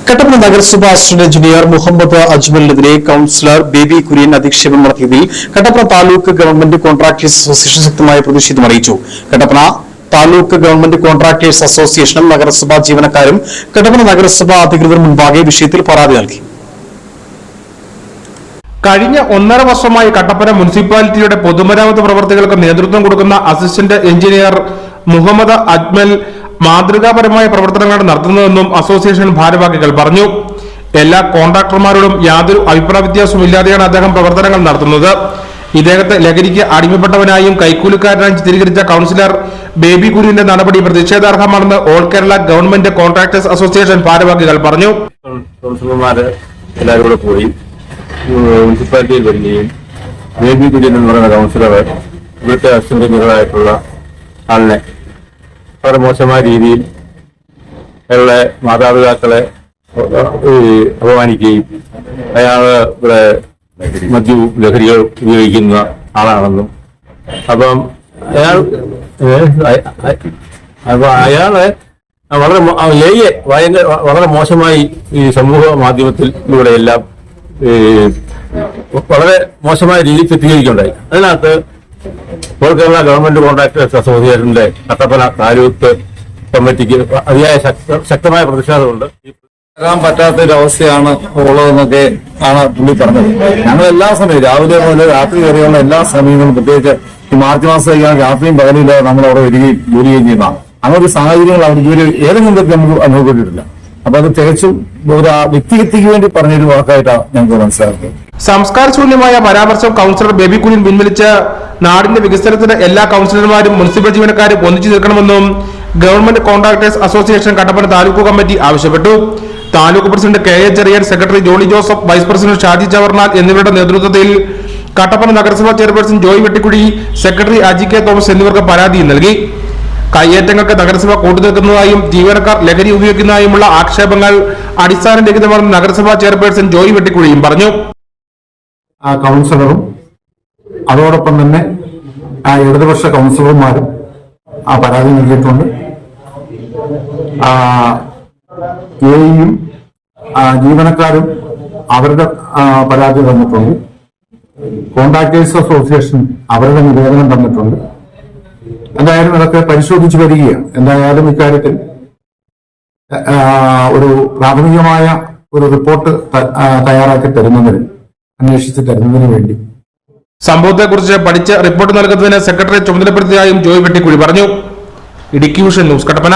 കട്ടപ്പന നഗരസഭ assistant engineer Muhammad അജ്മലിനെതിരെ councillor Baby Kurian അധിക്ഷേപം നടത്തിയതിൽ Kattappana taluk government contractors association ശക്തമായ പ്രതിഷേധം അറിയിച്ചു. കട്ടപ്പന താലൂക്ക് ഗവൺമെന്റ് കോൺട്രാക്ടേഴ്സ് അസോസിയേഷനും നഗരസഭാ ജീവനക്കാരും കട്ടപ്പന നഗരസഭാ അധികൃതർ മുൻപാകെ വിഷയത്തിൽ പരാതി നൽകി. കഴിഞ്ഞ 1.5 വർഷമായി കട്ടപ്പന മുനിസിപ്പാലിറ്റിയുടെ പൊതുമരാമത്ത് പ്രവർത്തികൾക്ക് നേതൃത്വം കൊടുക്കുന്ന അസിസ്റ്റന്റ് എഞ്ചിനീയർ മുഹമ്മദ് അജ്മൽ മാതൃകാപരമായ പ്രവർത്തനങ്ങളാണ് നടത്തുന്നതെന്നും അസോസിയേഷൻ ഭാരവാഹികൾ പറഞ്ഞു. എല്ലാ കോൺട്രാക്ടർമാരോടും യാതൊരു അഭിപ്രായ വ്യത്യാസവും ഇല്ലാതെയാണ് അദ്ദേഹം പ്രവർത്തനങ്ങൾ നടത്തുന്നത്. ഇദ്ദേഹത്തെ ലഹരിക്ക് അടിമപ്പെട്ടവനായും കൈക്കൂലിക്കാരനായും ചിത്രീകരിച്ച കൌൺസിലർ ബേബി കുര്യന്റെ നടപടി പ്രതിഷേധാർഹമാണെന്ന് all Kerala government contractors association ഭാരവാഹികൾ പറഞ്ഞു. മുനിസിപ്പാലിറ്റിയിൽ വരികയും ബേബി കുര്യൻ എന്ന് പറയുന്ന കൌൺസിലർ ഇവിടുത്തെ അസിസ്റ്റന്റ് എഞ്ചിനീയറായിട്ടുള്ള ആളിനെ വളരെ മോശമായ രീതിയിൽ അയാളുടെ മാതാപിതാക്കളെ അപമാനിക്കുകയും അയാള് ഇവിടെ മദ്യവും ലഹരികൾ ഉപയോഗിക്കുന്ന ആളാണെന്നും അപ്പം അയാളെ വളരെ മോശമായി ഈ സമൂഹ മാധ്യമത്തിലൂടെ എല്ലാം വളരെ മോശമായ രീതിയിൽ ചിത്രീകരിക്കുകയുണ്ടായി. അതിനകത്ത് ഓൾ കേരള ഗവൺമെന്റ് കോൺട്രാക്ടേഴ്സ് അസോസിയേഷന്റെ കട്ടപ്പന താലൂക്ക് കമ്മിറ്റിക്ക് അതിയായ ശക്തമായ പ്രതിഷേധമുണ്ട്. ാൻ പറ്റാത്തൊരവസ്ഥയാണ് ഉള്ളതെന്നൊക്കെ ആണ് പുള്ളി പറഞ്ഞത്. ഞങ്ങൾ എല്ലാ സമയവും രാവിലെ മുതൽ രാത്രി വരെയുള്ള എല്ലാ സമയങ്ങളും, പ്രത്യേകിച്ച് ഈ മാർച്ച് മാസത്തേക്കാണ് രാത്രിയും പകലില്ലാതെ നമ്മൾ അവിടെ വരികയും ജോലി ചെയ്യുകയും ചെയ്യുന്ന അങ്ങനെ ഒരു സാഹചര്യങ്ങൾ അവർ ഇതുവരെ ഏതെങ്കിലും തരത്തിൽ നമുക്ക് അനുഭവപ്പെട്ടിട്ടില്ല. അപ്പൊ അത് തികച്ചും ഒരു വ്യക്തിക്ക് വേണ്ടി പറഞ്ഞൊരു വാക്കായിട്ടാണ് ഞങ്ങൾക്ക് മനസ്സിലാക്കുന്നത്. സംസ്കാരശൂന്യമായ പരാമർശം കൌൺസിലർ ബേബി കുര്യൻ പിൻവലിച്ച് നാടിന്റെ വികസനത്തിന് എല്ലാ കൌൺസിലർമാരും മുനിസിപ്പൽ ജീവനക്കാരും ഒന്നിച്ചു നിൽക്കണമെന്നും government contractors association Kattappana taluk committee ആവശ്യപ്പെട്ടു. Taluk president K A Cherian, secretary Jolly Joseph, vice president Shaji Chavarnal എന്നിവരുടെ നേതൃത്വത്തിൽ കട്ടപ്പന നഗരസഭാ chairperson Joy Vettikudy, secretary Aji K Thomas എന്നിവർക്ക് പരാതി നൽകി. കയ്യേറ്റങ്ങൾക്ക് നഗരസഭ കൂട്ടുനിൽക്കുന്നതായും ജീവനക്കാർ ലഹരി ഉപയോഗിക്കുന്നതായുമുള്ള ആക്ഷേപങ്ങൾ അടിസ്ഥാനരഹിതമാണെന്ന് നഗരസഭാ ചെയർപേഴ്സൺ ജോയ് വെട്ടിക്കുടിയും പറഞ്ഞു. ആ കൗൺസിലറും അതോടൊപ്പം തന്നെ ആ ഇടതുപക്ഷ കൗൺസിലർമാരും ആ പരാതി നൽകിയിട്ടുണ്ട്. എയും ജീവനക്കാരും അവരുടെ പരാതി തന്നിട്ടുണ്ട്. കോൺട്രാക്ടേഴ്സ് അസോസിയേഷൻ അവരുടെ നിവേദനം തന്നിട്ടുണ്ട്. എന്തായാലും ഇതൊക്കെ പരിശോധിച്ചു വരികയാണ്. എന്തായാലും ഇക്കാര്യത്തിൽ ഒരു പ്രാഥമികമായ ഒരു റിപ്പോർട്ട് തയ്യാറാക്കി തരുന്നതിന്, അന്വേഷിച്ച് തരുന്നതിന് വേണ്ടി സംഭവത്തെക്കുറിച്ച് പഠിച്ച് റിപ്പോർട്ട് നൽകുന്നതിന് സെക്രട്ടറി ചുമതലപ്പെടുത്തിയതായും ജോയ് വെട്ടിക്കുഴി പറഞ്ഞു. Idukki vision news, Kattappana.